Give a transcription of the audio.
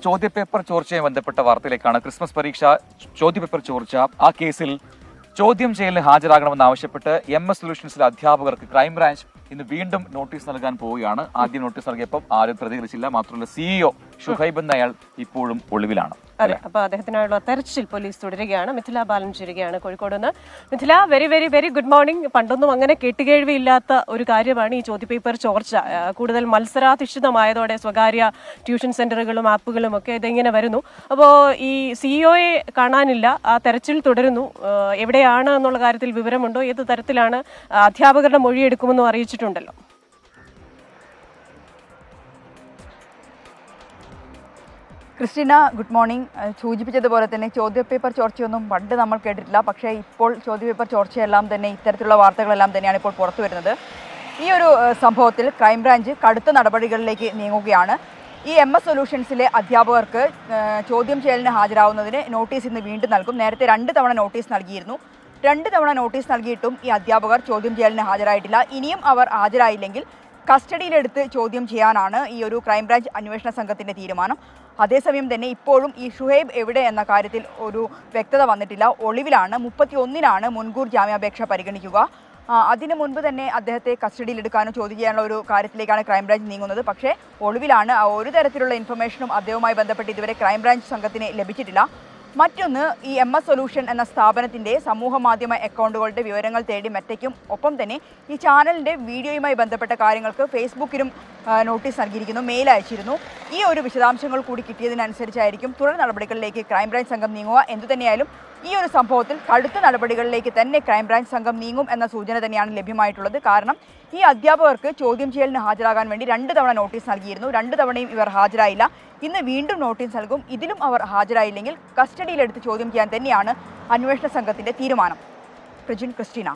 ചോദ്യപേപ്പർ ചോർച്ചയുമായി ബന്ധപ്പെട്ട വാർത്തയിലേക്കാണ്. ക്രിസ്മസ് പരീക്ഷ ചോദ്യപേപ്പർ ചോർച്ച. ആ കേസിൽ ചോദ്യം ചെയ്യലിന് ഹാജരാകണമെന്നാവശ്യപ്പെട്ട് MS സൊല്യൂഷൻസിലെ അധ്യാപകർക്ക് ക്രൈംബ്രാഞ്ച് ഇന്ന് വീണ്ടും നോട്ടീസ് നൽകാൻ പോവുകയാണ്. ആദ്യം നോട്ടീസ് നൽകിയപ്പോൾ ആരും പ്രതികരിച്ചില്ല. മാത്രമല്ല CEO ഷുഹൈബ് എന്നയാൾ ഇപ്പോഴും ഒളിവിലാണ്. അതെ, അപ്പൊ അദ്ദേഹത്തിനായുള്ള തെരച്ചിൽ പോലീസ് തുടരുകയാണ്. മിഥില ബാലൻ ചേരുകയാണ് കോഴിക്കോട് നിന്ന്. Mithila, very very very good morning. പണ്ടൊന്നും അങ്ങനെ കേട്ടുകേഴ്വിയില്ലാത്ത ഒരു കാര്യമാണ് ഈ ചോദ്യപേപ്പർ ചോർച്ച. കൂടുതൽ മത്സരാധിഷ്ഠിതമായതോടെ സ്വകാര്യ ട്യൂഷൻ സെന്ററുകളും ആപ്പുകളും ഒക്കെ ഇതെങ്ങനെ വരുന്നു. അപ്പോൾ ഈ CEOയെ കാണാനില്ല, ആ തെരച്ചിൽ തുടരുന്നു. എവിടെയാണ് എന്നുള്ള കാര്യത്തിൽ വിവരമുണ്ടോ? ഏത് തരത്തിലാണ്? അധ്യാപകരുടെ മൊഴിയെടുക്കുമെന്നും അറിയിച്ചിട്ടുണ്ടല്ലോ. Christina, good morning. സൂചിപ്പിച്ചതുപോലെ തന്നെ ചോദ്യപേപ്പർ ചോർച്ചയൊന്നും പണ്ട് നമ്മൾ കേട്ടിട്ടില്ല. പക്ഷേ ഇപ്പോൾ ചോദ്യപേപ്പർ ചോർച്ചയെല്ലാം തന്നെ ഇത്തരത്തിലുള്ള വാർത്തകളെല്ലാം തന്നെയാണ് ഇപ്പോൾ പുറത്തു വരുന്നത്. ഈ ഒരു സംഭവത്തിൽ ക്രൈംബ്രാഞ്ച് കടുത്ത നടപടികളിലേക്ക് നീങ്ങുകയാണ്. ഈ MS സൊല്യൂഷൻസിലെ അധ്യാപകർക്ക് ചോദ്യം ചെയ്യലിന് ഹാജരാവുന്നതിന് നോട്ടീസ് ഇന്ന് വീണ്ടും നൽകും. നേരത്തെ 2 തവണ നോട്ടീസ് നൽകിയിരുന്നു. 2 തവണ നോട്ടീസ് നൽകിയിട്ടും ഈ അധ്യാപകർ ചോദ്യം ചെയ്യലിന് ഹാജരായിട്ടില്ല. ഇനിയും അവർ ഹാജരായില്ലെങ്കിൽ കസ്റ്റഡിയിലെടുത്ത് ചോദ്യം ചെയ്യാനാണ് ഈ ഒരു ക്രൈംബ്രാഞ്ച് അന്വേഷണ സംഘത്തിൻ്റെ തീരുമാനം. അതേസമയം തന്നെ ഇപ്പോഴും ഈ ഷുഹൈബ് എവിടെ എന്ന കാര്യത്തിൽ ഒരു വ്യക്തത വന്നിട്ടില്ല. ഒളിവിലാണ്. 31-നാണ് മുൻകൂർ ജാമ്യാപേക്ഷ പരിഗണിക്കുക. അതിനു മുൻപ് തന്നെ അദ്ദേഹത്തെ കസ്റ്റഡിയിലെടുക്കാനോ ചോദ്യം ചെയ്യാനുള്ള ഒരു കാര്യത്തിലേക്കാണ് ക്രൈംബ്രാഞ്ച് നീങ്ങുന്നത്. പക്ഷേ ഒളിവിലാണ്. ഒരു തരത്തിലുള്ള ഇൻഫർമേഷനും അദ്ദേഹവുമായി ബന്ധപ്പെട്ട് ഇതുവരെ ക്രൈംബ്രാഞ്ച് സംഘത്തിന് ലഭിച്ചിട്ടില്ല. മറ്റൊന്ന്, ഈ MS സൊല്യൂഷൻ എന്ന സ്ഥാപനത്തിൻ്റെ സമൂഹ മാധ്യമ അക്കൗണ്ടുകളുടെ വിവരങ്ങൾ തേടി മെറ്റയ്ക്കും ഒപ്പം തന്നെ ഈ ചാനലിൻ്റെ വീഡിയോയുമായി ബന്ധപ്പെട്ട കാര്യങ്ങൾക്ക് ഫേസ്ബുക്കിലും നോട്ടീസ് നൽകിയിരിക്കുന്നു, മെയിൽ അയച്ചിരുന്നു. ഈ ഒരു വിശദാംശങ്ങൾ കൂടി കിട്ടിയതിനനുസരിച്ചായിരിക്കും തുടർ നടപടികളിലേക്ക് ക്രൈംബ്രാഞ്ച് സംഘം നീങ്ങുക. എന്തുതന്നെയായാലും ഈ ഒരു സംഭവത്തിൽ കടുത്ത നടപടികളിലേക്ക് തന്നെ ക്രൈംബ്രാഞ്ച് സംഘം നീങ്ങും എന്ന സൂചന തന്നെയാണ് ലഭ്യമായിട്ടുള്ളത്. കാരണം ഈ അധ്യാപകർക്ക് ചോദ്യം ചെയ്യലിന് ഹാജരാകാൻ വേണ്ടി 2 തവണ നോട്ടീസ് നൽകിയിരുന്നു. 2 തവണയും ഇവർ ഹാജരായില്ല. ഇന്ന് വീണ്ടും നോട്ടീസ് നൽകും. ഇതിലും അവർ ഹാജരായില്ലെങ്കിൽ കസ്റ്റഡിയിലെടുത്ത് ചോദ്യം ചെയ്യാൻ തന്നെയാണ് അന്വേഷണ സംഘത്തിൻ്റെ തീരുമാനം. പ്രജിൻ, ക്രിസ്റ്റീന.